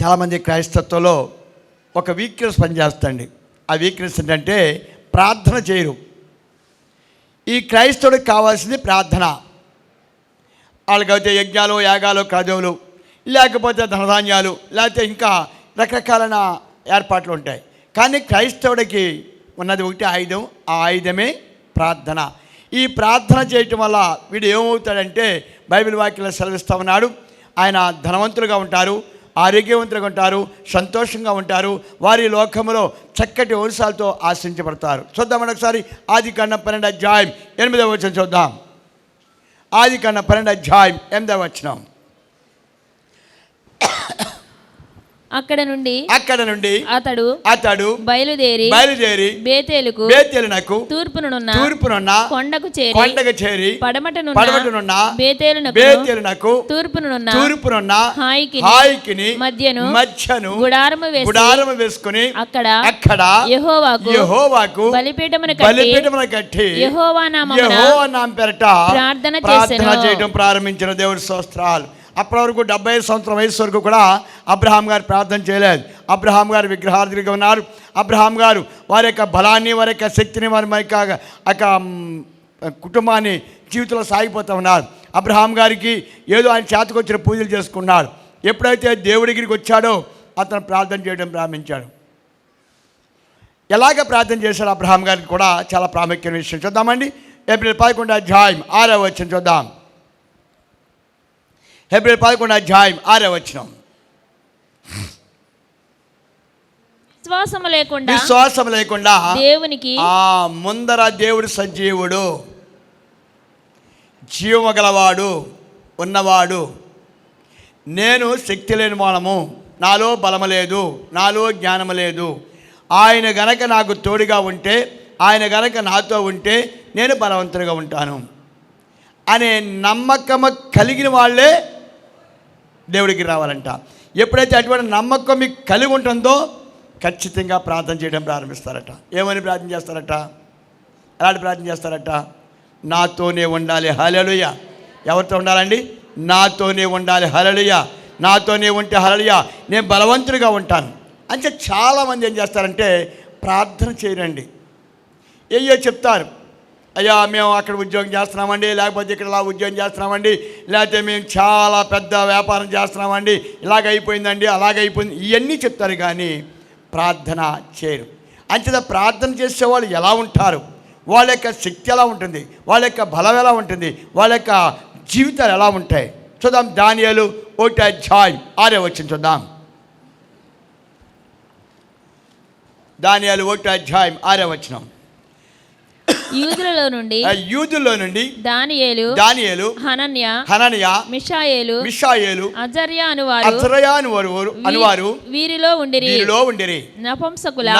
చాలామంది క్రైస్తత్వంలో ఒక వీక్నెస్ పనిచేస్తుంది. ఆ వీక్నెస్ ఏంటంటే ప్రార్థన చేయరు. ఈ క్రైస్తవుడికి కావాల్సింది ప్రార్థన. వాళ్ళకైతే యజ్ఞాలు, యాగాలు, క్రతువులు, లేకపోతే ధనధాన్యాలు, లేకపోతే ఇంకా రకరకాలైన ఏర్పాట్లు ఉంటాయి. కానీ క్రైస్తవుడికి ఉన్నది ఒకటి ఆయుధం. ఆ ఆయుధమే ప్రార్థన. ఈ ప్రార్థన చేయటం వల్ల వీడు ఏమవుతాడంటే బైబిల్ వాక్యంలో సెలవిస్తూ ఉన్నాడు, ఆయన ధనవంతులుగా ఉంటారు, ఆరోగ్యవంతులుగా ఉంటారు, సంతోషంగా ఉంటారు, వారి లోకములో చక్కటి వంశాలతో ఆశ్రయించబడతారు. చూద్దామని ఒకసారి ఆదికాండం 12:8 చూద్దాం. ఆదికాండం 12:8. అక్కడ నుండి అతడు బయలుదేరి బేతేలునకు తూర్పునున్న కొండకు చేరి పడమటనున్న బేతేలునకు తూర్పునున్న హాయికిని మధ్యను గుడారము వేసుకుని అక్కడ యెహోవాకు బలిపీఠమును కట్టి యెహోవా నామమున ప్రార్థన చేయడం ప్రారంభించిన దేవుడి స్తోత్రాలు. అప్పటి వరకు 70 సంవత్సరం వయసు వరకు కూడా అబ్రహాం గారు ప్రార్థన చేయలేదు. అబ్రహాం గారు విగ్రహార్థులుగా ఉన్నారు. అబ్రహాం గారు వారి యొక్క బలాన్ని, వారి యొక్క శక్తిని, వారి యొక్క కుటుంబాన్ని జీవితంలో సాగిపోతూ ఉన్నారు. అబ్రహాం గారికి ఏదో ఆయన చేతకు వచ్చిన పూజలు చేసుకున్నాడు. ఎప్పుడైతే దేవుడి దగ్గరికి వచ్చాడో అతను ప్రార్థన చేయడం ప్రారంభించాడు. ఎలాగ ప్రార్థన చేశాడు అబ్రహాం గారికి కూడా చాలా ప్రాముఖ్యమైన విషయం చూద్దామండి. ఏప్రిల్ 11:6 చూద్దాం. ఏప్రిల్ 11:6. విశ్వాసం లేకుండా దేవునికి ముందర దేవుడు సజీవుడు, జీవము గలవాడు, ఉన్నవాడు. నేను శక్తి లేని మూలము, నాలో బలము లేదు, నాలో జ్ఞానము లేదు. ఆయన గనక నాకు తోడుగా ఉంటే, ఆయన గనక నాతో ఉంటే నేను బలవంతుడిగా ఉంటాను అనే నమ్మకము కలిగిన వాళ్ళే దేవుడికి రావాలంట. ఎప్పుడైతే అటువంటి నమ్మకం మీకు కలిగి ఉంటుందో ఖచ్చితంగా ప్రార్థన చేయడం ప్రారంభిస్తారట. ఏమని ప్రార్థన చేస్తారట? ఎలాంటి ప్రార్థన చేస్తారట? నాతోనే ఉండాలి, హల్లెలూయా. ఎవరితో ఉండాలండి? నాతోనే ఉండాలి, హల్లెలూయా. నాతోనే ఉంటే హల్లెలూయా, నేను బలవంతుడిగా ఉంటాను. అంటే చాలామంది ఏం చేస్తారంటే ప్రార్థన చేయరండి. ఏయో చెప్తారు, అయ్యా మేము అక్కడ ఉద్యోగం చేస్తున్నామండి, లేకపోతే ఇక్కడ ఇలా ఉద్యోగం చేస్తున్నామండి, లేకపోతే మేము చాలా పెద్ద వ్యాపారం చేస్తున్నామండి, ఇలాగైపోయిందండి, అలాగైపోయింది, ఇవన్నీ చెప్తారు కానీ ప్రార్థన చేయరు. అంచేత ప్రార్థన చేసేవాళ్ళు ఎలా ఉంటారు, వాళ్ళ యొక్క శక్తి ఎలా ఉంటుంది, వాళ్ళ యొక్క బలం ఎలా ఉంటుంది, వాళ్ళ యొక్క జీవితాలు ఎలా ఉంటాయి చూద్దాం. దానియేలు 1:6 చూద్దాం. దానియేలు 1:6. యూదులలో నుండి దానియేలు హనన్యా మిషాయేలు అజర్యా అనువారు వీరిలో ఉండిరి. నపుంసకులు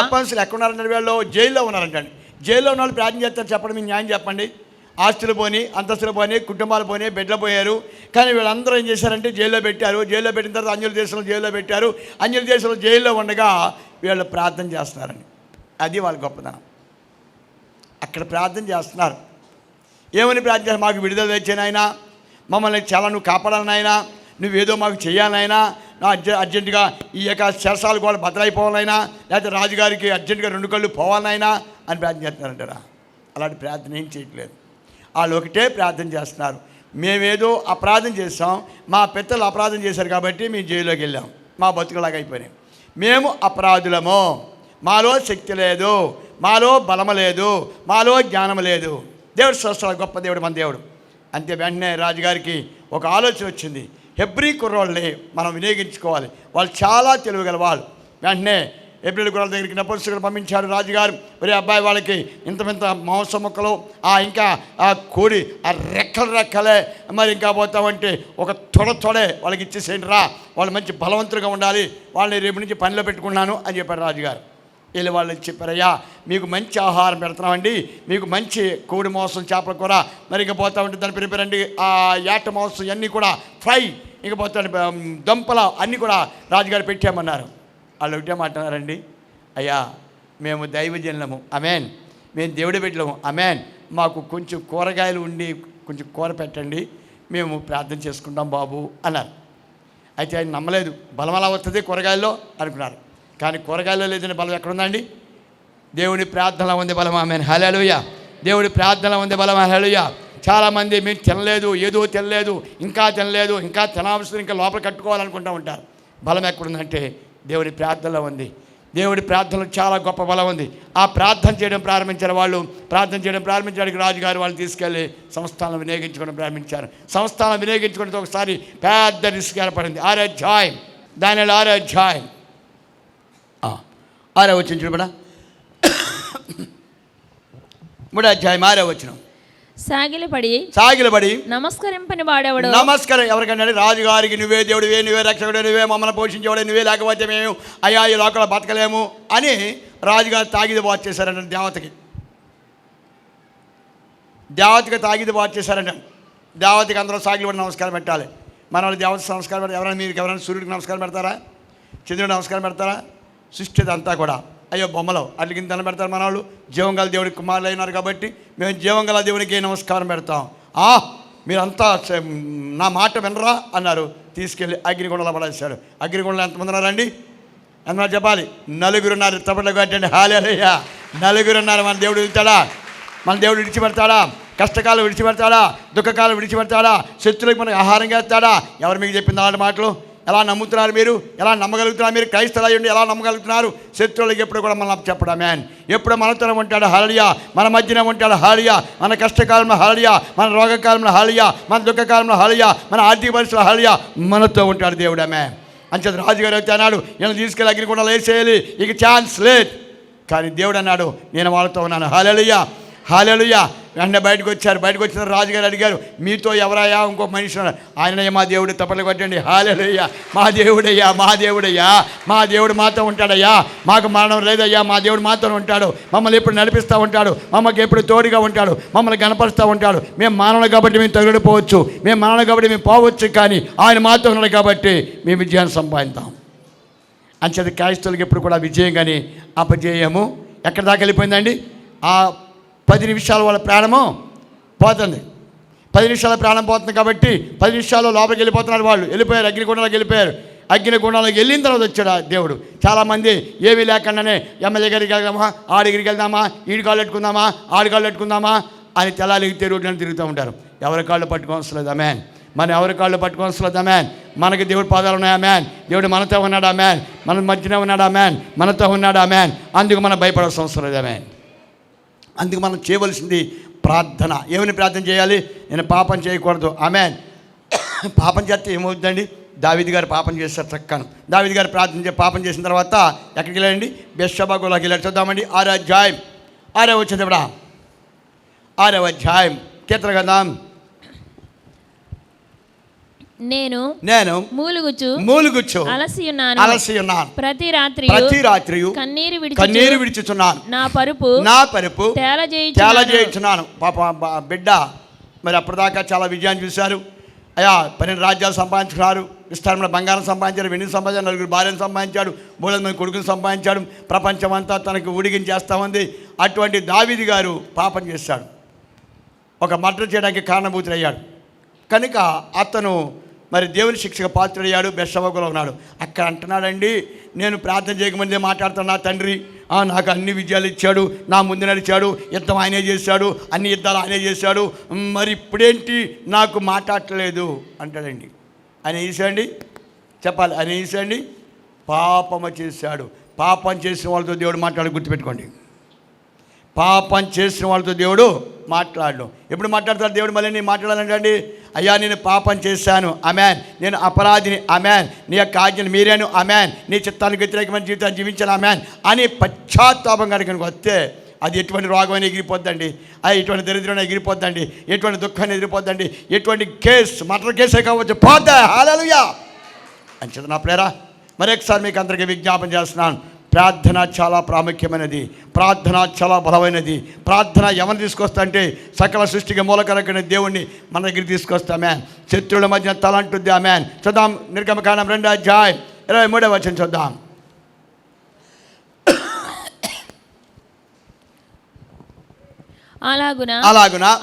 ఎక్కడ ఉన్నారంటే వీళ్ళు జైల్లో ఉన్నారంటండి. జైల్లో ఉన్న వాళ్ళు ప్రార్థన చేస్తారు. చెప్పండి, మీ న్యాయం చెప్పండి. ఆస్తులు పోని, అంతస్తులు పోని, కుటుంబాలు పోని, బిడ్డలు పోయారు. కానీ వీళ్ళందరూ ఏం చేశారంటే జైల్లో పెట్టారు. జైల్లో పెట్టిన తర్వాత అన్యుల దేశంలో జైల్లో పెట్టారు. అన్యుల దేశంలో జైల్లో ఉండగా వీళ్ళు ప్రార్థన చేస్తున్నారండి. అది వాళ్ళ గొప్పదనం. అక్కడ ప్రార్థన చేస్తున్నారు. ఏమని ప్రార్థన చేస్తారు? మాకు విడుదల తెచ్చానైనా, మమ్మల్ని చాలా నువ్వు కాపాడాలనైనా, నువ్వేదో మాకు చేయాలనైనా, నా అర్జెంటుగా ఈ యొక్క శరసాలు కూడా బదలైపోవాలైనా, లేకపోతే రాజుగారికి అర్జెంటుగా 2 కళ్ళు పోవాలనైనా అని ప్రార్థన చేస్తున్నారంటారా? అలాంటి ప్రార్థన ఏం చేయట్లేదు. వాళ్ళు ఒకటే ప్రార్థన చేస్తున్నారు, మేమేదో అపరాధం చేస్తాం, మా పెద్దలు అపరాధం చేశారు కాబట్టి మేము జైల్లోకి వెళ్ళాం, మా బతుకులాగా అయిపోయినాయి, మేము అపరాధులము, మాలో శక్తి లేదు, మాలో బలము లేదు, మాలో జ్ఞానం లేదు. దేవుడు స్వస్థ గొప్ప దేవుడు మన దేవుడు. అంతే వెంటనే రాజుగారికి ఒక ఆలోచన వచ్చింది, హెబ్రీ కుర్రోళ్ళని మనం వినియోగించుకోవాలి, వాళ్ళు చాలా తెలివిగల వాళ్ళు. వెంటనే హెబ్రీ కుర్రోళ్ళ దగ్గరికి నపుంసకులు పంపించారు రాజుగారు. ఒరే అబ్బాయి, వాళ్ళకి ఇంత మాంసం ముక్కలు, ఇంకా ఆ కోడి ఆ రెక్కలే, మరి ఇంకా పోతామంటే ఒక తొడే వాళ్ళకి ఇచ్చేసేయండి రా, వాళ్ళు మంచి బలవంతులుగా ఉండాలి, వాళ్ళని రేపు నుంచి పనిలో పెట్టుకున్నాను అని చెప్పారు రాజుగారు. వెళ్ళి వాళ్ళు చెప్పారయ్యా, మీకు మంచి ఆహారం పెడుతున్నామండి, మీకు మంచి కోడి మాంసం, చేపల కూర, మరి ఇంకా పోతా ఉంటే దాన్ని ప్రిపేరండి, ఆ ఏట మాంసం ఇవన్నీ కూడా ఫ్రై, ఇంకా పోతా దుంపల అన్నీ కూడా రాజుగారు పెట్టామన్నారు. వాళ్ళు ఒకటే మాట్లాడారండి, అయ్యా మేము దైవజనులము, అమెన్, మేము దేవుడి బిడ్డలము, అమెన్, మాకు కొంచెం కూరగాయలు ఉండి కొంచెం కూర పెట్టండి, మేము ప్రార్థన చేసుకుంటాం బాబు అన్నారు. అయితే ఆయన నమ్మలేదు. బలం అలా వస్తుంది కూరగాయల్లో అనుకున్నారు. కానీ కూరగాయల్లో లేదని బలం ఎక్కడుందండి? దేవుడి ప్రార్థనలో ఉంది బలం. ఆమేన్, హల్లెలూయా. దేవుడి ప్రార్థనలో ఉంది బలం, హల్లెలూయా. చాలామంది మేము తినలేదు, ఏదో తినలేదు, ఇంకా తినవలసిన ఇంకా లోపల కట్టుకోవాలనుకుంటూ ఉంటారు. బలం ఎక్కడుందంటే దేవుడి ప్రార్థనలో ఉంది. దేవుడి ప్రార్థనలో చాలా గొప్ప బలం ఉంది. ఆ ప్రార్థన చేయడం ప్రారంభించారు వాళ్ళు. ప్రార్థన చేయడం ప్రారంభించడానికి రాజుగారు వాళ్ళు తీసుకెళ్ళి సంస్థానం వినియోగించుకోవడం ప్రారంభించారు. సంస్థానం వినియోగించుకోవడంతో ఒకసారి పెద్ద రిస్క్ ఏర్పడింది. 6వ అధ్యాయం, దానిలో 6వ అధ్యాయం 6వ వచనం చూడబడా. 3వ అధ్యాయం 6వ వచనం. సాగిలపడి నమస్కరింపని వాడెవడు. నమస్కారం ఎవరికంటే రాజుగారికి నువ్వే దేవుడివే, నువ్వే రక్షకుడు, నువ్వే మమ్మల్ని పోషించేవాడు, నువ్వే లేకపోతే మేము అయ్యా ఈ లోకంలో బతకలేము అని రాజుగారు తాగిది బాగు చేశారంట. దేవతకి తాగిది బాగు చేశారంట. దేవతకి అందరూ సాగిలపడి నమస్కారం పెట్టాలి. మన వాళ్ళు దేవతకి నమస్కారం పెడతారు. ఎవరైనా మీరు ఎవరైనా సూర్యుడికి నమస్కారం పెడతారా? చంద్రుడికి నమస్కారం పెడతారా? సృష్టి అంతా కూడా అయ్యో బొమ్మలో అట్లకి దండం పెడతారు. మన వాళ్ళు జీవంగల దేవుడికి కుమారులు అయినారు కాబట్టి మేము జీవంగల దేవునికి నమస్కారం పెడతాం. మీరంతా నా మాట వినరా అన్నారు. తీసుకెళ్ళి అగ్నిగుండంలో పడేశాడు. అగ్నిగుండంలో ఎంతమంది ఉన్నారండి? ఎంతమంది చెప్పాలి? 4 ఉన్నారు. తప్పట్లు కట్టండి, హల్లెలూయా. 4 ఉన్నారు. మన దేవుడు విడిచాడా? మన దేవుడు విడిచిపెడతాడా? కష్టకాలం విడిచిపెడతాడా? దుఃఖకాలం విడిచిపెడతాడా? శత్రువులకు మనకు ఆహారంగా ఇస్తాడా? ఎవరు మీకు చెప్పింది అలాంటి మాటలు? ఎలా నమ్ముతున్నారు మీరు? ఎలా నమ్మగలుగుతున్నారు మీరు? క్రైస్తవులు అయ్యండి ఎలా నమ్మగలుగుతున్నారు? శత్రువులకి ఎప్పుడు కూడా మనం చెప్పడా మ్యాన్. ఎప్పుడు మనతో ఉంటాడు, హల్లెలూయా. మన మధ్యన ఉంటాడు, హల్లెలూయా. మన కష్టకాలంలో హల్లెలూయా, మన రోగకాలంలో హల్లెలూయా, మన దుఃఖకాలంలో హల్లెలూయా, మన ఆర్థిక పరిస్థితుల్లో హల్లెలూయా. మనతో ఉంటాడు దేవుడు. మ్యాన్ అంచేత రాజుగారు అయితే అన్నాడు, నేను తీసుకెళ్ళి అగ్నిగుండంలో వేసేయాలి, ఇక ఛాన్స్ లేదు. కానీ దేవుడు అన్నాడు, నేను వాళ్ళతో ఉన్నాను. హల్లెలూయా, హల్లెలూయా. వెంటనే బయటకు వచ్చారు. బయటకు వచ్చిన రాజుగారు అడిగారు, మీతో ఎవరయ్యా? ఇంకో మనిషి ఆయనయ్యా మా దేవుడు. తప్పట్లు కొట్టండి, హల్లెలూయా. మా దేవుడయ్యా, మా దేవుడయ్యా, మా దేవుడు మాతో ఉంటాడయ్యా. మాకు మరణం లేదయ్యా, మా దేవుడు మాతో ఉంటాడు. మమ్మల్ని ఎప్పుడు నడిపిస్తూ ఉంటాడు, మమ్మల్ని ఎప్పుడు తోడుగా ఉంటాడు, మమ్మల్ని గణపరుస్తూ ఉంటాడు. మేము మానవులు కాబట్టి మేము తగులుపోవచ్చు, మేము మానవులు కాబట్టి మేము పోవచ్చు, కానీ ఆయన మాతో ఉన్నాడు కాబట్టి మేము విజయాన్ని సంపాదిస్తాం. అంచేది క్రైస్తవులకి ఎప్పుడు కూడా విజయం కానీ అపజయము ఎక్కడి దాకా వెళ్ళిపోయిందండి? ఆ 10 నిమిషాలు వాళ్ళ ప్రాణము పోతుంది. 10 నిమిషాల ప్రాణం పోతుంది కాబట్టి 10 నిమిషాల్లో లోపలికి వెళ్ళిపోతున్నారు. వాళ్ళు వెళ్ళిపోయారు, అగ్నిగుండంలోకి వెళ్ళిపోయారు. అగ్నిగుండంలోకి వెళ్ళిన తర్వాత వచ్చాడు దేవుడు. చాలామంది ఏమీ లేకుండానే ఎమ్మెల్యే గారికి వెళ్దామా, ఆడిగిరికి వెళ్దామా, ఈడి కాళ్ళు పెట్టుకుందామా, ఆడి కాళ్ళు పెట్టుకుందామా అని తెల్లాలిగితే రోడ్లను తిరుగుతూ ఉంటారు. ఎవరి కాళ్ళు పట్టుకోవసలేదు మ్యాన్. మనం ఎవరి కాళ్ళు పట్టుకోవసలేదు మ్యాన్. మనకి దేవుడి పాదాలు ఉన్నాయా మ్యాన్. దేవుడు మనతో ఉన్నాడా మ్యాన్. మన మధ్యనే ఉన్నాడా మ్యాన్. మనతో ఉన్నాడా మ్యాన్. అందుకు మనం భయపడాల్సిన అవసరం లేదా మ్యాన్. అందుకు మనం చేయవలసింది ప్రార్థన. ఏమని ప్రార్థన చేయాలి? నేను పాపం చేయకూడదు. ఆమేన్. పాపం చేస్తే ఏమవుతుందండి? దావీదు గారు పాపం చేస్తారు చక్కను. దావీదు గారు పాపం చేసిన తర్వాత ఎక్కడికి వెళ్ళండి? బెత్షెబా గుళ్ళకి వెళ్ళాడు. చూద్దామండి. 6వ అధ్యాయం 6వ వచ్చింది ఇప్పుడు. 6వ అధ్యాయం కీర్తన గ్రంథం. నేను మూలుగుచ్చు అలసి ఉన్నాను. ప్రతి రాత్రి కన్నీరు విడిచుచున్నాను. నా పరుపు తేల చేయించున్నాను. పాప బిడ్డ మరి అప్పటిదాకా చాలా విజయాన్ని చూశారు. అయ్యా 12 రాజ్యాలు సంపాదించుకున్నారు. విస్తారమైన బంగారం సంపాదించాడు, వెండిని సంపాదించాడు, 4 భార్యను సంపాదించాడు, 300 మంది కొడుకుని సంపాదించాడు. ప్రపంచం అంతా తనకు ఊడిగించేస్తూ ఉంది. అటువంటి దావీదు గారు పాపం చేశాడు. ఒక మర్డర్ చేయడానికి కారణభూతులయ్యాడు. కనుక అతను మరి దేవుని శిక్షకు పాత్రుడయ్యాడు. బెత్షెబాలో ఉన్నాడు. అక్కడ అంటున్నాడండి, నేను ప్రార్థన చేయకముందే మాట్లాడుతాను, నా తండ్రి నాకు అన్ని విజయాలు ఇచ్చాడు, నా ముందు నడిచాడు, యుద్ధం ఆయనే చేశాడు, అన్ని యుద్ధాలు ఆయనే చేశాడు, మరి ఇప్పుడేంటి నాకు మాట్లాడలేదు అంటాడండి. ఆయన వేసాండి చెప్పాలి, ఆయన వేసాండి పాపము చేశాడు. పాపం చేసిన వాళ్ళతో దేవుడు మాట్లాడు, గుర్తుపెట్టుకోండి. పాపం చేసిన వాళ్ళతో దేవుడు మాట్లాడడం. ఎప్పుడు మాట్లాడతాడు దేవుడు? మళ్ళీ నేను మాట్లాడాలంటే, అయ్యా నేను పాపం చేశాను, అమెన్, నేను అపరాధిని, అమెన్, నీ యొక్క ఆజ్ఞను మీరాను, అమెన్, నీ చిత్తానికి వ్యతిరేకమైన జీవితాన్ని జీవించాను, అమెన్ అని పశ్చాత్తాపం కనుక వస్తే అది ఎటువంటి రోగమైనా ఎగిరిపోద్దండి, అది ఎటువంటి దరిద్రమైనా ఎగిరిపోద్దండి, ఎటువంటి దుఃఖాన్ని ఎగిరిపోద్దండి, ఎటువంటి మర్డర్ కేసే కావచ్చు, పోద్దా. హల్లెలూయా అని చెప్పి నా ప్రేరా మరొకసారి మీకు అందరికీ విజ్ఞాపన చేస్తున్నాను. ప్రార్థన చాలా ప్రాముఖ్యమైనది. ప్రార్థన చాలా బలమైనది. ప్రార్థన ఎవరిని తీసుకొస్తా అంటే సకల సృష్టికి మూలకరమైన దేవుణ్ణి మన దగ్గరికి తీసుకొస్తా మ్యాన్. శత్రువుల మధ్య తలంటుంది ఆ మ్యాన్. చూద్దాం నిర్గమకాండం 2వ అధ్యాయం 23వ వచనం చూద్దాం. అలాగున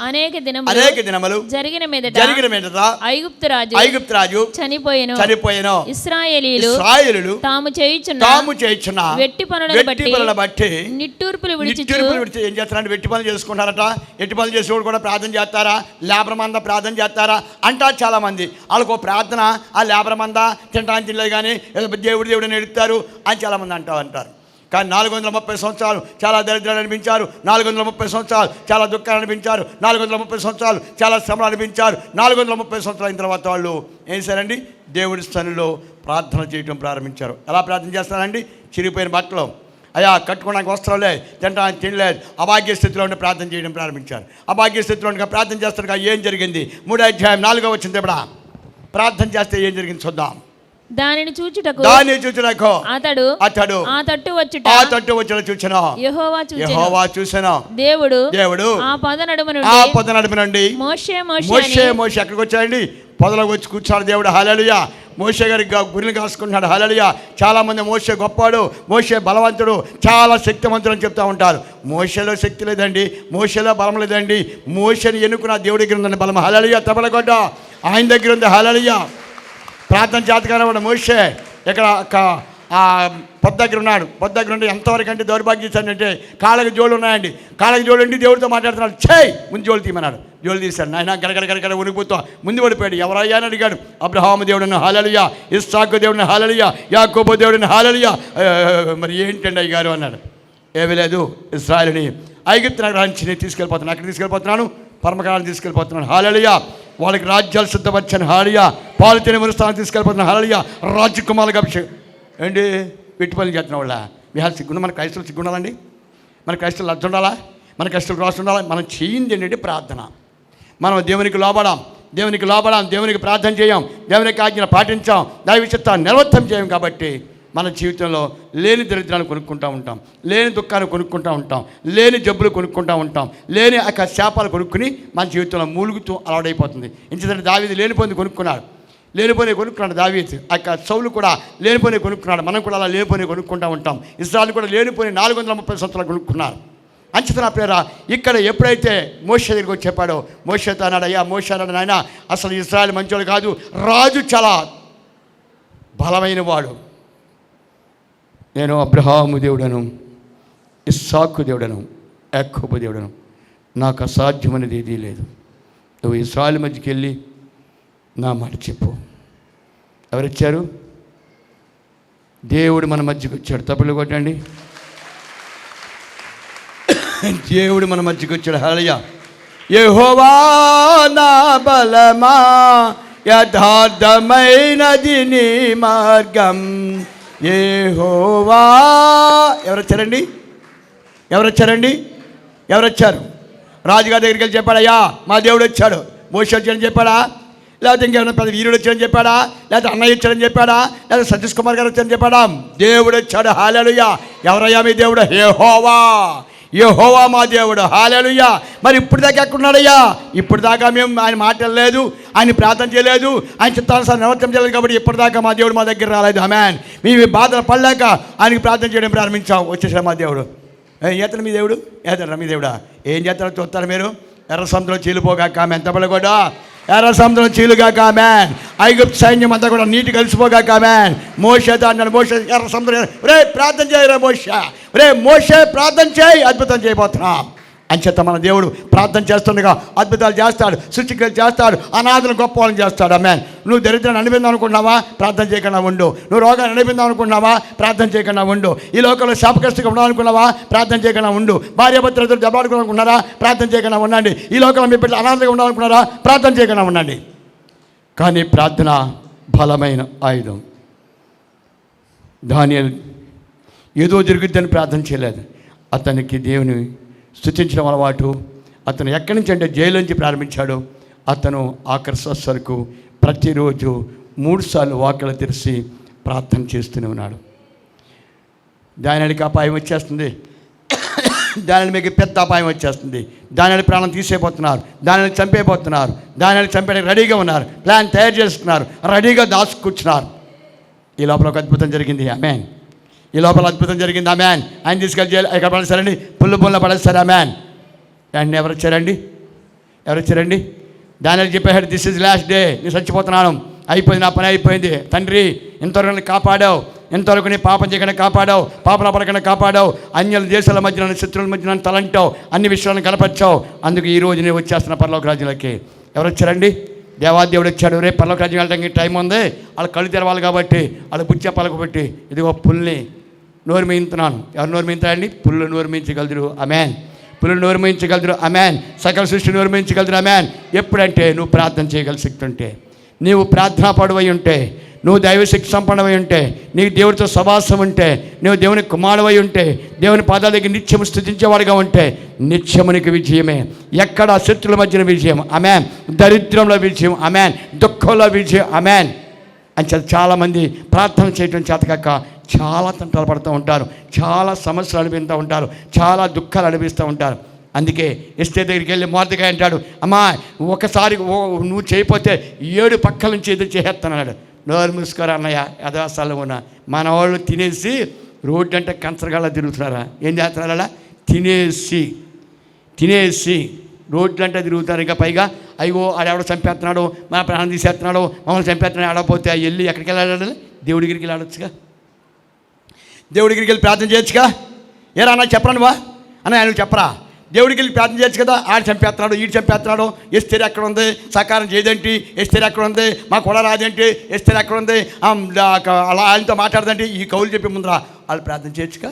అనేక దినములు జరిగిన మీదట ఐగుప్తు రాజు చనిపోయెను. ఇశ్రాయేలీయులు తాము చేయుచున్న వెట్టి పనులను బట్టి నిట్టూర్పులు విడిచి ఏం చేస్తారంటే వెట్టి పనులు చేసుకుంటారట. ఎట్టి పనులు చేసేవాడు కూడా ప్రార్థన చేస్తారా? లేబర్ మంద ప్రార్థన చేస్తారా అంటారు చాలా మంది. వాళ్ళకు ప్రార్థన ఆ లేబర్ మంద తినడానికి తినలేదు కానీ దేవుడు అని ఎడుతారు అని చాలామంది అంటారు. కానీ 430 సంవత్సరాలు చాలా దరిద్రాలు అనిపించారు. 430 సంవత్సరాలు చాలా దుఃఖాలు అనిపించారు. 430 సంవత్సరాలు చాలా శ్రమలు అనిపించారు. 430 సంవత్సరాలు అయిన తర్వాత వాళ్ళు ఏం చేశారండి? దేవుడి స్థానంలో ప్రార్థన చేయడం ప్రారంభించారు. ఎలా ప్రార్థన చేస్తారండి? చిరిగిపోయిన బట్టలు, అయ్యా కట్టుకోవడానికి వస్త్రం లేదు, తినడానికి తినలేదు, అభాగ్య స్థితిలో ఉండి ప్రార్థన చేయడం ప్రారంభించారు. అభాగ్య స్థితిలో ఉండి ప్రార్థన చేస్తారు. ఏం జరిగింది? 3వ అధ్యాయం 4వ వచనం ఇప్పుడు ప్రార్థన చేస్తే ఏం జరిగింది చూద్దాం. దానిని చూచుటకు అతడు ఆ తట్టు వచ్చుట చూచెను. యెహోవా చూచెను. దేవుడు ఆ పొద నడుమ నుండి మోషే ఎక్కడికి వచ్చాడండి? పొదలోకి వచ్చి కూర్చోడు దేవుడు. హల్లెలూయా. మోషే గారి గురిని కాసుకుంటున్నాడు. హల్లెలూయా. చాలామంది మోషే గొప్పవాడు, మోషే బలవంతుడు, చాలా శక్తివంతుడు అని చెప్తూ ఉంటారు. మోషేలో శక్తి లేదండి, మోషేలో బలం లేదండి. మోషేని ఎన్నుకున్న దేవుడి దగ్గర ఉందండి బలం. హల్లెలూయా. తబలగొడ్డ ఆయన దగ్గర ఉంది. హల్లెలూయా. ప్రార్థన చేతకారం వాడు మోషే ఇక్కడ పొద్దు దగ్గర ఉన్నాడు. పొద్దు దగ్గర ఉండి ఎంతవరకు అంటే దౌర్భాగ్యం ఇచ్చాడంటే కాళ్ళకి జోళ్ళు ఉన్నాయండి. కాళ్ళకి జోళ్ళు ఉండి దేవుడితో మాట్లాడుతున్నాడు. ముందు జోలు తీయమన్నాడు. జోలు తీశాడు. నాయన గడగడ ఉనిపోతా ముందు పడిపోయాడు. ఎవరయ్యా అని అడిగాడు. అబ్రహాము దేవుడిని హల్లెలూయా, ఇస్సాకు దేవుడిని హల్లెలూయా, యాకోబు దేవుడిని హల్లెలూయా. మరి ఏంటండి అయ్యగారు అన్నాడు. ఏమీ లేదు, ఇశ్రాయేలుని ఐగుప్తు నగరానికి నేను తీసుకెళ్ళిపోతున్నాను. అక్కడ తీసుకెళ్ళిపోతున్నాను, పరమకాలను తీసుకెళ్ళిపోతున్నాను. హల్లెలూయా. వాళ్ళకి రాజ్యాలు సిద్ధపరిచాను. హల్లెలూయా. పాలు తినే స్థానం తీసుకెళ్ళిపోతున్నాను. హల్లెలూయా. రాజకుమారులకు అభిషేకం ఏంటి? పెట్టి పనులు చేస్తున్న వాళ్ళ విహార సిగ్గుండా? మన క్రైస్తవులు సిగ్గుండాలండి? మన క్రైస్తవులు అర్థం ఉండాలా? మన క్రైస్తవులు రాసి ఉండాలా? మనం చేయింది ఏంటంటే ప్రార్థన. మనం దేవునికి లోబడాం, దేవునికి ప్రార్థన చేయం, దేవునికి ఆజ్ఞను పాటించాం, దైవ చిత్తాన్ని నిర్వర్తం చేయం. కాబట్టి మన జీవితంలో లేని దరిద్రాన్ని కొనుక్కుంటూ ఉంటాం, లేని దుఃఖాన్ని కొనుక్కుంటూ ఉంటాం, లేని జబ్బులు కొనుక్కుంటూ ఉంటాం, లేని ఆ శాపాలు కొనుక్కుని మన జీవితంలో మూలుగుతూ అలవాడైపోతుంది. ఎందుకంటే దావీదు లేనిపోయింది కొనుక్కున్నాడు. దావీదు. ఆ సౌలు కూడా లేనిపోయి కొనుక్కున్నాడు. మనం కూడా అలా లేనిపోయి కొనుక్కుంటూ ఉంటాం. ఇశ్రాయేలు కూడా లేనిపోయి 430 సంవత్సరాలు కొనుక్కున్నారు. అంచేత పేర ఇక్కడ ఎప్పుడైతే మోషే దగ్గరికి వచ్చి చెప్పాడో, మోషేతో అన్నాడు, అయ్యా మోషే అన్నాడు, నాయన అసలు ఇశ్రాయేలు మంచోడు కాదు, రాజు చాలా బలమైన వాడు. నేను అబ్రహాము దేవుడను, ఇస్సాకు దేవుడను, యాకోబు దేవుడను, నాకు అసాధ్యమైనది ఏదీ లేదు. నువ్వు ఇశ్రాయేలు మధ్యకి వెళ్ళి నా మాట చెప్పు. ఎవరిచ్చారు? దేవుడు మన మధ్యకి వచ్చాడు. తప్పులు కొట్టండి. దేవుడు మన మధ్యకి వచ్చాడు. హల్లెలూయా. యెహోవా నా బలమా, యథార్థమైనది నీ మార్గం. యెహోవా. ఎవరొచ్చారు? రాజుగారి దగ్గరికి వెళ్ళి చెప్పాడు, అయ్యా మా దేవుడు వచ్చాడు. మోషే వచ్చాడని చెప్పాడా? లేకపోతే ఇంకేమైనా పెద్ద వీరుడు వచ్చాడని చెప్పాడా? లేకపోతే అన్నయ్య వచ్చాడని చెప్పాడా? లేదా సతీష్ కుమార్ గారు వచ్చాడని చెప్పాడా? దేవుడు వచ్చాడు. హల్లెలూయా. ఎవరయ్యా మీ దేవుడు? యెహోవా మా దేవుడు. హల్లెలూయా. మరి ఇప్పుడు దాకా ఎక్కడున్నాడయ్యా? ఇప్పుడు దాకా మేము ఆయన మాటలు లేదు, ఆయన ప్రార్థన చేయలేదు, ఆయన చిత్తానుసారం నిర్వర్తం చేయలేదు. కాబట్టి ఇప్పటిదాకా మా దేవుడు మా దగ్గర రాలేదు. ఆమేన్. మీ బాధలు పడలేక ఆయనకి ప్రార్థన చేయడం ప్రారంభించాం. వచ్చేసాడు మా దేవుడు. ఏం చేస్తాడు మీ దేవుడు? ఏదరా మీ దేవుడా? ఏం చేస్తారో చూస్తారా మీరు? ఎర్ర సముద్రం చీలిపోగాక ఆమె ఎంత పడకూడా, ఎర్ర సముద్రం చీలుగాక ఆమెన్. ఐగుప్తు సైన్యం అంతా కూడా నీటి కలిసిపోగాక ఆమెన్. మోషేతో అన్నాడు, మోషే ఎర్ర సముద్రం, రే ప్రార్థన చేయరా మోషే ప్రార్థన చేయి, అద్భుతం చేయబోతున్నాం. అంచేత మన దేవుడు ప్రార్థన చేస్తుండగా అద్భుతాలు చేస్తాడు, సృష్టిక్రియలు చేస్తాడు, అనాథులు గొప్ప వాళ్ళని చేస్తాడు. ఆమేన్. నువ్వు దరిద్రాన్ని అనిపిందాం అనుకుంటున్నావా? ప్రార్థన చేయకుండా ఉండు. నువ్వు రోగాన్ని అనిపిందాం అనుకుంటున్నావా? ప్రార్థన చేయకుండా ఉండు. ఈ లోకంలో శాపగ్రస్తుగా ఉండాలనుకున్నావా? ప్రార్థన చేయకుండా ఉండు. భార్యాభర్తలతో దెబ్బలాడుకోవాలనుకున్నారా? ప్రార్థన చేయకుండా ఉండండి. ఈ లోకంలో మీ బిడ్డలు అనాథగా ఉండాలనుకున్నారా? ప్రార్థన చేయకుండా ఉండండి. కానీ ప్రార్థన బలమైన ఆయుధం. దానియేలు ఏదో జరుగుద్దని ప్రార్థన చేయలేదు. అతనికి దేవుని స్తుతించడం అలవాటు. అతను ఎక్కడి నుంచి అంటే జైలు నుంచి ప్రారంభించాడు. అతను ఆఖరి శ్వాస వరకు ప్రతిరోజు 3 సార్లు వాకిలు తెరిచి ప్రార్థన చేస్తూనే ఉన్నాడు. దానియానికి అపాయం వచ్చేస్తుంది. దానిని మీకు పెద్ద అపాయం వచ్చేస్తుంది. దానిని ప్రాణం తీసేయబోతున్నారు, దానిని చంపేయబోతున్నారు, దానిని చంపేయడానికి రెడీగా ఉన్నారు, ప్లాన్ తయారు చేసుకున్నారు, రెడీగా దాచుకూర్చున్నారు. ఈ లోపల ఒక అద్భుతం జరిగింది. ఆమేన్. ఈ లోపల అద్భుతం జరిగింది. ఆమేన్. ఆయన తీసుకెళ్ళి జైలు ఎక్కడ పడేస్తారండి? పుల్ల పడేస్తారు. ఆమేన్. అండ్ ఎవరు వచ్చారండి? దానిలో చెప్పాడు, దిస్ ఇస్ లాస్ట్ డే, నేను చచ్చిపోతున్నాను, అయిపోయింది, నా పని అయిపోయింది. తండ్రి, ఇంతవరకు కాపాడావు, ఇంతవరకు నీ పాపం చేయకుండా కాపాడావు, పాపన పడకుండా కాపాడావు, అన్యుల దేశాల మధ్యన, శత్రువుల మధ్యన తలంటావు, అన్ని విషయాలను కనపరిచావు. అందుకు ఈరోజు నేను వచ్చేస్తున్న పరలోక రాజ్యంలోకి. ఎవరు వచ్చారండి? దేవాదేవుడు వచ్చాడు. రేపు పరలోక రాజ్యం వెళ్ళడానికి టైం ఉంది, వాళ్ళు కళ్ళు తెరవాలి కాబట్టి, వాళ్ళు బుచ్చ పలకబెట్టి, ఇదిగో పుల్ని నోరు మీయించుతున్నాను. ఎవరు నోరు మీయించారండి? పుల్లు నోరు మీయించగలరు. అమెన్. పుల్లు నోరు మీయించగలరు. అమెన్. సకల సృష్టి నోరు మీయించగలరు. అమెన్. ఎప్పుడంటే నువ్వు ప్రార్థన చేయగల శక్తి ఉంటే, నీవు ప్రార్థనా పడువై ఉంటే, నువ్వు దైవశక్తి సంపన్నమై ఉంటే, నీకు దేవుడితో సవాసం ఉంటే, నువ్వు దేవుని కుమారువై ఉంటే, దేవుని పాదాల దగ్గర నిత్యము స్తుతించేవాడుగా ఉంటే, నిత్యమునికి విజయమే. ఎక్కడ శత్రుల మధ్యన విజయం. అమెన్. దరిద్రంలో విజయం. అమెన్. దుఃఖంలో విజయం. అమెన్. అని చాలామంది ప్రార్థన చేయడం చేతకాక చాలా తంటాలు పడుతూ ఉంటారు, చాలా సమస్యలు అనిపిస్తూ ఉంటారు, చాలా దుఃఖాలు అనిపిస్తూ ఉంటారు. అందుకే ఎస్తేర్ దగ్గరికి వెళ్ళి మొర్దెకాయి అంటాడు, అమ్మా ఒకసారి నువ్వు చేయకపోతే 7 పక్కల నుంచి ఎదురు చేసేస్తున్నాడు. నోరు మూసుకోరా అన్నయ్య, యథాస్థాలు ఉన్న మన వాళ్ళు తినేసి రోడ్డు అంటే కంచరగాళ్ళ తిరుగుతున్నారా? ఏం చేస్తున్నారు? అలా తినేసి రోడ్లు అంటే తిరుగుతారు. ఇంకా పైగా అయ్యో ఆడెవడో చంపేస్తున్నాడు, మన ప్రాణం తీసేస్తున్నాడు, మమ్మల్ని చంపేస్తున్నాడు, ఆడపోతే వెళ్ళి ఎక్కడికి వెళ్ళాలి? దేవుడి దగ్గరికి వెళ్ళి ఆడొచ్చుగా, దేవుడి దగ్గరికి వెళ్ళి ప్రార్థన చేయొచ్చుగా. ఏరా అన్న చెప్పరాను వా అన్న, ఆయన చెప్పరా? దేవుడికి వెళ్ళి ప్రార్థన చేయొచ్చు కదా. ఆడ చంపేస్తున్నాడు, ఈడు చంపేస్తున్నాడు, ఎస్తేర్ ఎక్కడ ఉంది, సకారం చేయదేంటి, ఎస్తేర్ ఎక్కడ ఉంది, మా కూడా రాదేంటి, ఎస్తేర్ ఎక్కడ ఉంది, అలా ఆయనతో మాట్లాడదండి, ఈ కౌలు చెప్పి ముందరా వాళ్ళు ప్రార్థన చేయొచ్చుగా.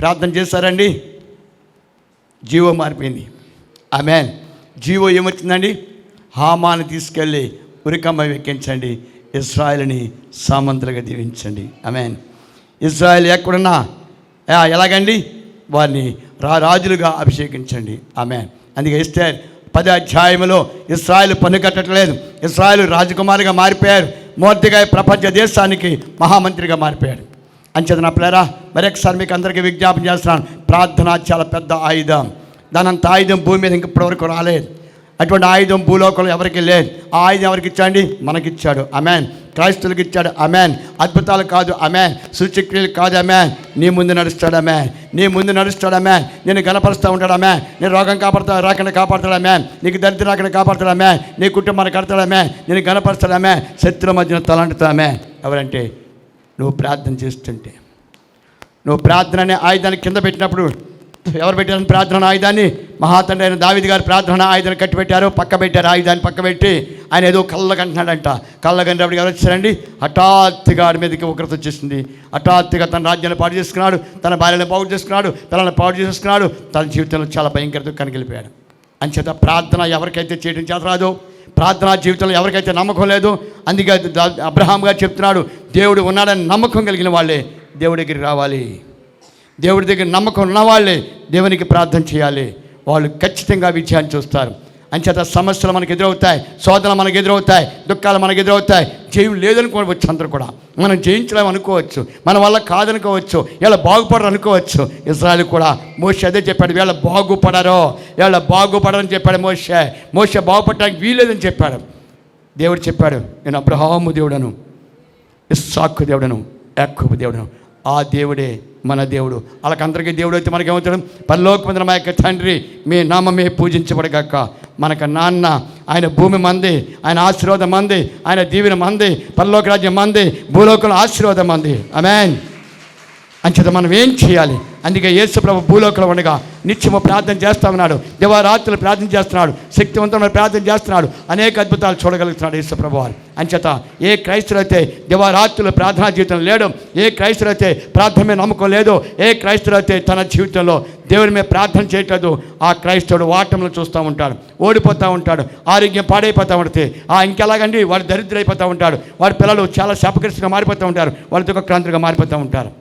ప్రార్థన చేస్తారండి, జీవో మారిపోయింది. ఆమేన్. జీవో ఏమొచ్చిందండి? హామాను తీసుకెళ్ళి ఉరికమ్మ ఎక్కించండి, ఇశ్రాయేలుని సామంతులుగా దీవించండి. ఆమేన్. ఇశ్రాయేలు ఎక్కడున్నా ఎలాగండి? వారిని రాజులుగా అభిషేకించండి. ఆమేన్. అందుకే ఎస్తేర్ 10వ అధ్యాయంలో ఇశ్రాయేలు పన్ను కట్టట్లేదు, ఇశ్రాయేలు రాజకుమారిగా మారిపోయారు. మొర్దెకాయి ప్రపంచ దేశానికి మహామంత్రిగా మారిపోయాడు. అంచేత నా పిల్లరా, మరొకసారి మీకు అందరికీ విజ్ఞాపన చేస్తున్నాను, ప్రార్థన చాలా పెద్ద ఆయుధం. దానంత ఆయుధం భూమి మీద ఇప్పటివరకు రాలేదు. అటువంటి ఆయుధం భూలోకంలో ఎవరికి లేదు. ఆ ఆయుధం ఎవరికి ఇచ్చాండి? మనకిచ్చాడు. ఆమేన్. క్రైస్తవులకు ఇచ్చాడు. ఆమేన్. అద్భుతాలు కాదు, ఆమేన్. సూచక్రియలు కాదు, ఆమేన్. నీ ముందు నడుస్తాడు. ఆమేన్. ఆమేన్. నేను గణపరుస్తూ ఉంటాడు. ఆమేన్. నేను రోగం రాకుండా కాపాడుతాడు. ఆమేన్. నీకు దరిద్రం రాకుండా కాపాడుతాడు. ఆమేన్. నీ కుటుంబాన్ని కడతాడు. ఆమేన్. నేను గణపరుస్తాడు. ఆమేన్. శత్రుల మధ్యన తలంటుతా. ఆమేన్. ఎవరంటే నువ్వు ప్రార్థన చేస్తుంటే, నువ్వు ప్రార్థన అనే ఆయుధాన్ని కింద పెట్టినప్పుడు, ఎవరు పెట్టారని ప్రార్థన ఆయుధాన్ని? మహాతండ్రి అయిన దావీదు గారు ప్రార్థన ఆయుధాన్ని కట్టిపెట్టారు, పక్క పెట్టారు. ఆయుధాన్ని పక్క పెట్టి ఆయన ఏదో కళ్ళకంటున్నాడంట. కళ్ళకంటప్పుడు ఎవరు వచ్చారండి? హఠాత్తుగా ఆడి మీదకి ఉగ్రత వచ్చేసింది. హఠాత్తుగా తన రాజ్యాన్ని పాడు చేసుకున్నాడు, తన భార్యను పాడు చేసుకున్నాడు, తనను పాడు చేసుకున్నాడు, తన జీవితంలో చాలా భయంకర దుఃఖానికి వెళ్ళిపోయాడు. అంచేత ప్రార్థన ఎవరికైతే చేయడం చేత రాదో, ప్రార్థనా జీవితంలో ఎవరికైతే నమ్మకం లేదు, అందుకే అబ్రహాం గారు చెప్తున్నాడు, దేవుడు ఉన్నాడని నమ్మకం కలిగిన వాళ్ళే దేవుడి దగ్గరికి రావాలి. దేవుడి దగ్గర నమ్మకం ఉన్నవాళ్ళే దేవునికి ప్రార్థన చేయాలి. వాళ్ళు ఖచ్చితంగా విజయాన్ని చూస్తారు. అంచేత సమస్యలు మనకు ఎదురవుతాయి, శోధనలు మనకు ఎదురవుతాయి, దుఃఖాలు మనకు ఎదురవుతాయి. జయం లేదనుకోవచ్చు, అందరూ కూడా మనం జయించలేము అనుకోవచ్చు, మన వల్ల కాదనుకోవచ్చు, వీళ్ళ బాగుపడరు అనుకోవచ్చు. ఇశ్రాయేలు కూడా మోషే అదే చెప్పాడు, వీళ్ళ బాగుపడరని చెప్పాడు. మోషే బాగుపడడానికి వీలేదని చెప్పాడు. దేవుడు చెప్పాడు, నేను అబ్రహాము దేవుడను, ఇస్సాకు దేవుడను, యాకోబు దేవుడను. ఆ దేవుడే మన దేవుడు. వాళ్ళకందరికీ దేవుడు అయితే మనకేమవుతాడు? పరలోకమందున మా యొక్క తండ్రి మీ నామమే పూజించబడగాక. మనకు నాన్న ఆయన భూమి మంది, ఆయన ఆశీర్వాదం మంది, ఆయన దీవెన మంది, పరలోక రాజ్యం మంది, భూలోకంలో ఆశీర్వాదం మంది. ఆమేన్. అంచేత మనం ఏం చేయాలి? అందుకే యేసు ప్రభు భూలోకంలో ఉండగా నిత్యము ప్రార్థన చేస్తూ ఉన్నాడు, దివారాత్రులు ప్రార్థన చేస్తున్నాడు, శక్తివంతమైన ప్రార్థన చేస్తున్నాడు, అనేక అద్భుతాలు చూడగలుగుతున్నాడు యేసు ప్రభు వారు. అంచేత ఏ క్రైస్తవులైతే దివారాత్రులు ప్రార్థనా జీవితం లేడు, ఏ క్రైస్తవులైతే ప్రార్థన మీద నమ్మకం లేదు, ఏ క్రైస్తవులైతే తన జీవితంలో దేవుని మీద ప్రార్థన చేయట్లేదు, ఆ క్రైస్తవుడు వాటంలో చూస్తూ ఉంటాడు, ఓడిపోతూ ఉంటాడు, ఆరోగ్యం పాడైపోతూ ఉంటుంది. ఇంకెలాగండి వాడు దరిద్రైపోతూ ఉంటాడు, వాడి పిల్లలు చాలా శాపగ్రస్తుగా మారిపోతూ ఉంటారు, వాళ్ళు దుఃఖక్రాంతులుగా మారిపోతూ ఉంటారు.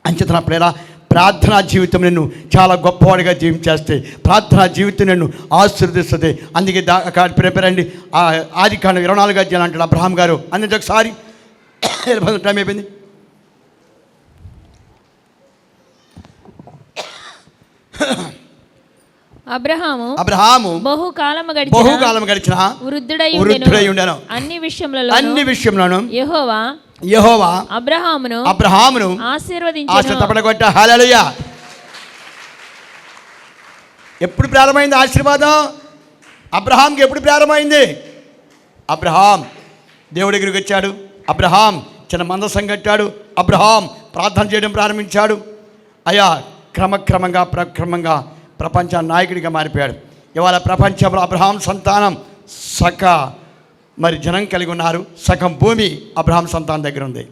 అంచేత నా ప్రేర ప్రార్థనా జీవితం నిన్ను చాలా గొప్పవాడిగా జీవించేస్తే, ప్రార్థనా జీవితం నిన్ను ఆశీర్వదిస్తుంది. అందుకే ప్రిపేరండి. ఆదికాండం 24వ అధ్యాయం అంటాడు అబ్రహాం గారు. అందుకే ఒకసారి టైం అయిపోయింది. అబ్రహాము బహుకాలము గడిచిన వృద్ధుడై ఉండెను. అన్ని విషయంలోనూ యెహోవా అబ్రహామును ఆశీర్వదించెను. హల్లెలూయా. ఎప్పుడు ప్రారంభమైంది ఆశీర్వాదం? అబ్రహాంకి ఎప్పుడు ప్రారంభమైంది? అబ్రహాం దేవుడి దగ్గరికి వచ్చాడు, అబ్రహాం చిన్న మందసం కట్టాడు, అబ్రహాం ప్రార్థన చేయడం ప్రారంభించాడు. అయ్యా క్రమక్రమంగా ప్రపంచ నాయకుడిగా మారిపోయాడు. ఇవాళ ప్రపంచంలో అబ్రహాం సంతానం మరి జనం కలిగి ఉన్నారు. సగం భూమి అబ్రహాం సంతానం దగ్గర ఉంది.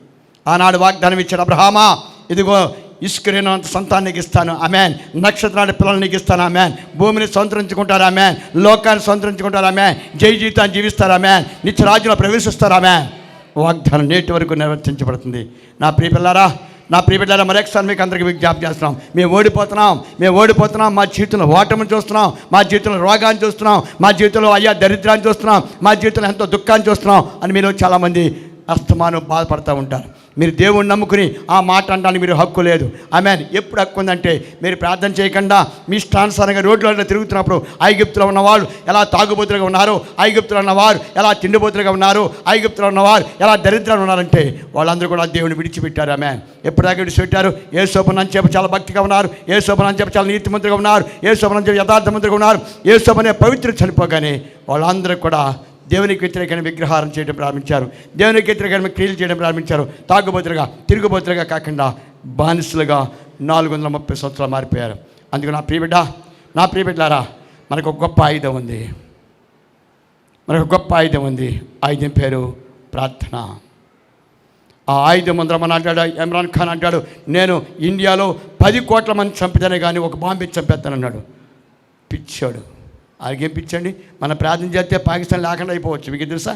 ఆనాడు వాగ్దానం ఇచ్చాడు, అబ్రహామా ఇదిగో ఇసుకరేనంత సంతానం నీకు ఇస్తాను, ఆమేన్. నక్షత్రాల పిల్లలు నీకు ఇస్తాను, ఆమేన్. భూమిని సంతరించుకుంటారు, ఆమేన్. లోకాన్ని సంతరించుకుంటారు, ఆమేన్. జై జీవితాన్ని జీవిస్తారు, ఆమేన్. నిత్య రాజ్యంలో ప్రవేశిస్తారు, ఆమేన్. వాగ్దానం నేటి వరకు నిర్వర్తించబడుతుంది. నా ప్రియబిడ్డలారా మరొకసారి మీకు అందరికీ విజ్ఞాపన చేస్తున్నాం. మేము ఓడిపోతున్నాం. మా జీవితంలో ఓటమిని చూస్తున్నాం, మా జీవితంలో రోగాన్ని చూస్తున్నాం, మా జీవితంలో అయ్యా దరిద్రాన్ని చూస్తున్నాం, మా జీవితంలో ఎంతో దుఃఖాన్ని చూస్తున్నాం అని మీరు చాలామంది అస్తమానం బాధపడుతూ ఉంటారు. మీరు దేవుణ్ణి నమ్ముకుని ఆ మాట అనడానికి మీరు హక్కు లేదు, ఆమేన్. ఎప్పుడు హక్కు ఉందంటే మీరు ప్రార్థన చేయకుండా మీ ఇష్టానుసారంగా రోడ్లలో తిరుగుతున్నప్పుడు ఐగుప్తులో ఉన్నవారు ఎలా తాగుబోతులుగా ఉన్నారు, ఐగుప్తులో ఉన్నవారు ఎలా తిండిబోతులుగా ఉన్నారు, ఐగుప్తులో ఉన్నవారు ఎలా దరిద్రంగా ఉన్నారంటే వాళ్ళందరూ కూడా దేవుని విడిచిపెట్టారు, ఆమేన్. ఎప్పుడాగా విడిచిపెట్టారు? యేసోబుని చెప్పి చాలా భక్తిగా ఉన్నారు, యేసోబుని చెప్పి చాలా నీతిమంతులుగా ఉన్నారు, యేసోబుని చెప్పి యథార్థమంతులుగా ఉన్నారు. యేసోబనే పవిత్రుడు చనిపోగానే వాళ్ళందరూ కూడా దేవునికి వ్యతిరేకంగా విగ్రహారం చేయడం ప్రారంభించారు, దేవునికి వ్యతిరేకంగా క్రియలు చేయడం ప్రారంభించారు. తాగుబోతులుగా తిరుగుబోతులుగా కాకుండా బానిసలుగా 430 సంవత్సరాలు మారిపోయారు. అందుకు నా ప్రియబిడ్డలారా మనకు ఒక గొప్ప ఆయుధం ఉంది. ఆయుధం పేరు ప్రార్థన. ఆ ఆయుధం ముందర మన అంటాడు ఇమ్రాన్ ఖాన్ అంటాడు, నేను ఇండియాలో 10 కోట్ల మంది చంపుతానే కానీ ఒక బాంబు చంపేస్తానన్నాడు. పిచ్చాడు. అలాగేం పిచ్చండి? మన ప్రార్థన చేస్తే పాకిస్తాన్ లేకుండా అయిపోవచ్చు, మీకు తెలుసా?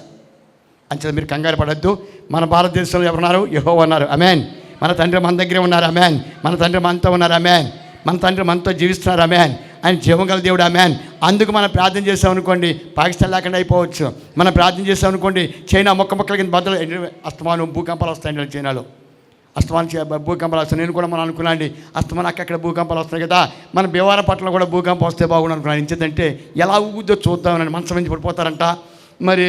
అంచేత మీరు కంగారు పడద్దు. మన భారతదేశంలో ఎవరున్నారు? యెహోవా ఉన్నారు, ఆమేన్. మన తండ్రి మన దగ్గరే ఉన్నారు, ఆమేన్. మన తండ్రి మనతో ఉన్నారు, ఆమేన్. మన తండ్రి మనతో జీవిస్తున్నారు, ఆమేన్. ఆయన జీవగల దేవుడు, ఆమేన్. అందుకు మనం ప్రార్థన చేసామనుకోండి పాకిస్తాన్ లేకుండా అయిపోవచ్చు. మనం ప్రార్థన చేసామనుకోండి చైనా మొక్కల కింద బద్దలు అస్తమానం భూకంపాలు వస్తాయండి చైనాలో. అస్తమానం భూకంపాలు వస్తాయి. నేను కూడా మనం అనుకున్నాండి అస్తమానం అక్కడ భూకంపాలు వస్తాయి కదా, మన భీమవరం కూడా భూకంపం వస్తే బాగుండు అనుకున్నాను. ఎందుకంటే ఎలా ఊగుద్దో చూద్దామని, మంచం నుంచి పడిపోతారంట, మరి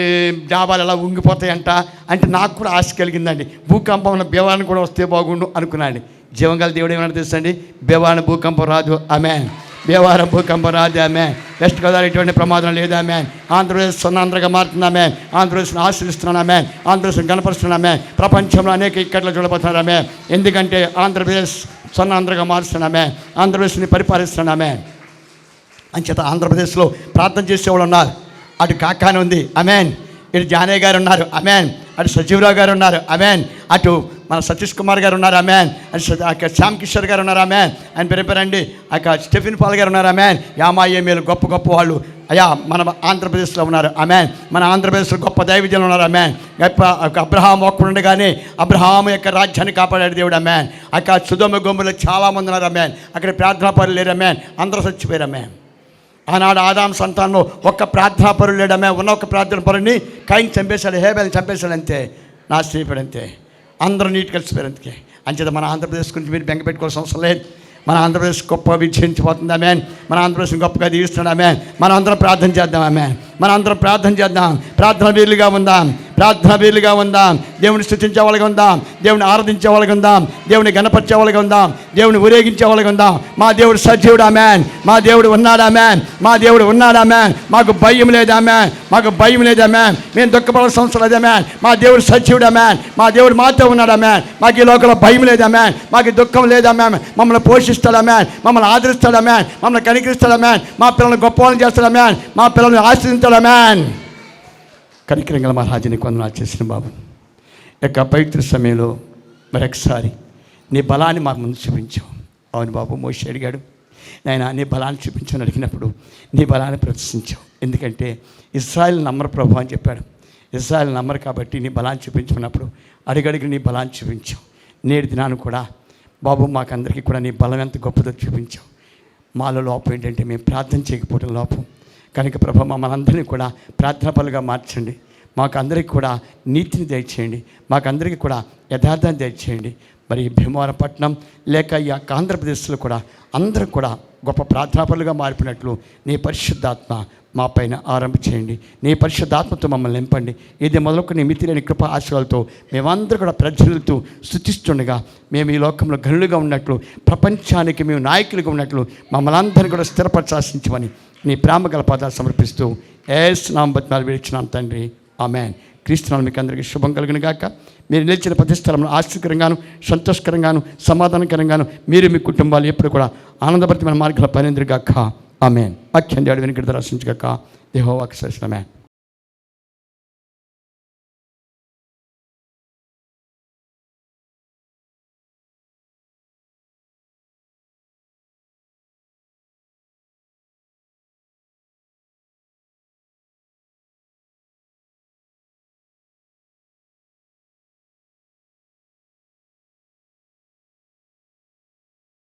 డాబాలు ఎలా ఉంగిపోతాయంట. అంటే నాకు కూడా ఆశ కలిగిందండి, భూకంపంలో భీమవరం కూడా వస్తే బాగుండు అనుకున్నాండి. జీవంగల దేవుడు ఏమన్నా తెలుసండి? భీమవరం భూకంపం రాదు, ఆమేన్. భీమవరం భూకంపం రాదు, ఆమేన్. వెస్ట్ గోదావరి ఎటువంటి ప్రమాదం లేదు, ఆమేన్. ఆంధ్రప్రదేశ్ స్వర్ణాంధ్రగా మారుతుంది, ఆమేన్. ఆంధ్రప్రదేశ్ను ఆశ్రయిస్తున్నాను, ఆమేన్. ఆంధ్రప్రదేశ్ను గణపరుస్తున్నాను, ఆమేన్. ప్రపంచంలో అనేక ఇక్కట్లు చూడబోతున్నారు, ఆమేన్. ఎందుకంటే ఆంధ్రప్రదేశ్ స్వర్ణాంధ్రగా మారుస్తున్నాను, ఆమేన్. ఆంధ్రప్రదేశ్ని పరిపాలిస్తున్నాను, ఆమేన్. అంచేత ఆంధ్రప్రదేశ్లో ప్రార్థన చేసేవాళ్ళు ఉన్నారు. అటు కాకాని ఉంది, ఆమేన్. ఇటు జానయ్య గారు ఉన్నారు, ఆమేన్. అటు సజీవరావు గారు ఉన్నారు, ఆమేన్. అటు మన సతీష్ కుమార్ గారు ఉన్నారు, ఆమేన్. అటు శ్యామ్ కిషోర్ గారు ఉన్నారు, ఆమేన్. ఆయన పేరండి అక్కడ స్టెఫిన్ పాల్ గారు ఉన్నారు, ఆమేన్. యామాయేమీలు గొప్ప వాళ్ళు అయ్యా మన ఆంధ్రప్రదేశ్లో ఉన్నారు, ఆమేన్. మన ఆంధ్రప్రదేశ్లో గొప్ప దైవజనులు ఉన్నారు, ఆమేన్. అబ్రహాం ఒక్కడుండగానే అబ్రహాం యొక్క రాజ్యాన్ని కాపాడాడు దేవుడు, ఆమేన్. అక్కడ సుధమ గొంబులో చాలామంది ఉన్నారు, ఆమేన్. అక్కడ ప్రార్థనా పరులు లేరు, ఆమేన్. అందరూ చచ్చిపోయారు, ఆమేన్. ఆనాడు ఆదాం సంతానంలో ఒక్క ప్రార్థనా పరులు లేడమే. ఉన్న ఒక ప్రార్థన పరుని కైన్ చంపేశాడు, హేబెల్ని చంపేశాడు, అంతే. నా శ్రీపడు అంతే. అందరూ నీట్ కలిసిపోయారు, అంతే. అంచేత మన ఆంధ్రప్రదేశ్ గురించి మీరు బెంగ పెట్టుకోవాల్సిన అవసరం లేదు. మన ఆంధ్రప్రదేశ్ గొప్ప విజయించిపోతుంది, ఆమేన్. మన ఆంధ్రప్రదేశ్ గొప్పగా దీవిస్తున్నాడు, ఆమేన్. మనం అందరం ప్రార్థన చేద్దాం, ఆమేన్. మనం అందరం ప్రార్థన చేద్దాం. ప్రార్థన వీలుగా ఉందాం. దేవుని స్తుతించే వాళ్ళగా ఉందాం, దేవుని ఆరాధించే వాళ్ళగా ఉందాం, దేవుని గణపరిచే వాళ్ళగా ఉందాం, దేవుని ఊరేగించే వాళ్ళగా ఉందాం. మా దేవుడు సజీవుడు, ఆమేన్. మా దేవుడు ఉన్నాడు, ఆమేన్. మాకు భయం లేదు, ఆమేన్. మేము దుఃఖపడాల్సిన అవసరం లేదు, ఆమేన్. మా దేవుడు సజీవుడు, ఆమేన్. మా దేవుడు మాతో ఉన్నాడు, ఆమేన్. మాకు ఈ లోకంలో భయం లేదు, ఆమేన్. మాకు దుఃఖం లేదు, ఆమేన్. మమ్మల్ని పోషిస్తాడు, ఆమేన్. మమ్మల్ని ఆదరిస్తాడు, ఆమేన్. మమ్మల్ని కనికరిస్తాడు, ఆమేన్. మా పిల్లల్ని గొప్పవాళ్ళని చేస్తాడు, ఆమేన్. మా పిల్లల్ని ఆశ్రయించాడు, ఆమేన్. కనికరంగల మహారాజుని వందనాలు చేసిన బాబు యొక్క పవిత్ర సమయంలో మరొకసారి నీ బలాన్ని మా ముందు చూపించావు. అవును బాబు, మోషే అడిగాడు, నాయన నీ బలాన్ని చూపించని అడిగినప్పుడు నీ బలాన్ని ప్రదర్శించావు. ఎందుకంటే ఇశ్రాయేల్ నమ్మరు ప్రభు అని చెప్పాడు. ఇశ్రాయేల్ నమ్మరు కాబట్టి నీ బలాన్ని చూపించుకున్నప్పుడు అడిగడిగి నీ బలాన్ని చూపించావు. నేటి దినాన్ని కూడా బాబు మాకందరికీ కూడా నీ బలం ఎంత గొప్పదో చూపించావు. మాలో లోపం ఏంటంటే మేము ప్రార్థన చేయకపోవడం లోపం. కనుక ప్రభు మనందరినీ కూడా ప్రార్థన పనులుగా మార్చండి. మాకు అందరికీ కూడా నీతిని దయచేయండి. మాకందరికీ కూడా యథార్థాన్ని దయచేయండి. మరి భీమవరపట్నం లేక ఈ యొక్క ఆంధ్రప్రదేశ్లో కూడా అందరూ కూడా గొప్ప ప్రార్థనాపరులుగా మారిపోయినట్లు నీ పరిశుద్ధాత్మ మా పైన ఆరంభ చేయండి. నీ పరిశుద్ధాత్మతో మమ్మల్ని నింపండి. ఇది మొదలుకొని మితిలేని కృప ఆశయాలతో మేమందరూ కూడా ప్రజలతో స్తుతిస్తుండగా మేము ఈ లోకంలో గనులుగా ఉన్నట్లు, ప్రపంచానికి మేము నాయకులుగా ఉన్నట్లు మమ్మల్ని అందరినీ కూడా స్థిరపరచాల్సించమని నీ ప్రేమ గల పదాలు సమర్పిస్తూ యేసు నామమున బతిమాలి వేడుచున్నాను తండ్రి, ఆమేన్. క్రీస్తునామమున మీకు అందరికీ శుభం కలుగును గాక. మీరు నిలిచిన ప్రతి స్థలంలో ఆశ్చర్యకరంగాను, సంతోషకరంగాను, సమాధానకరంగాను మీరు మీ కుటుంబాలు ఎప్పుడు కూడా ఆనందభరితమైన మార్గంలో పనిందిగాక. ఆమేన్. వాక్యం దేవుడు వెనుకటి దర్శించగాక. యెహోవాకు స్తోత్రం. ఆమేన్.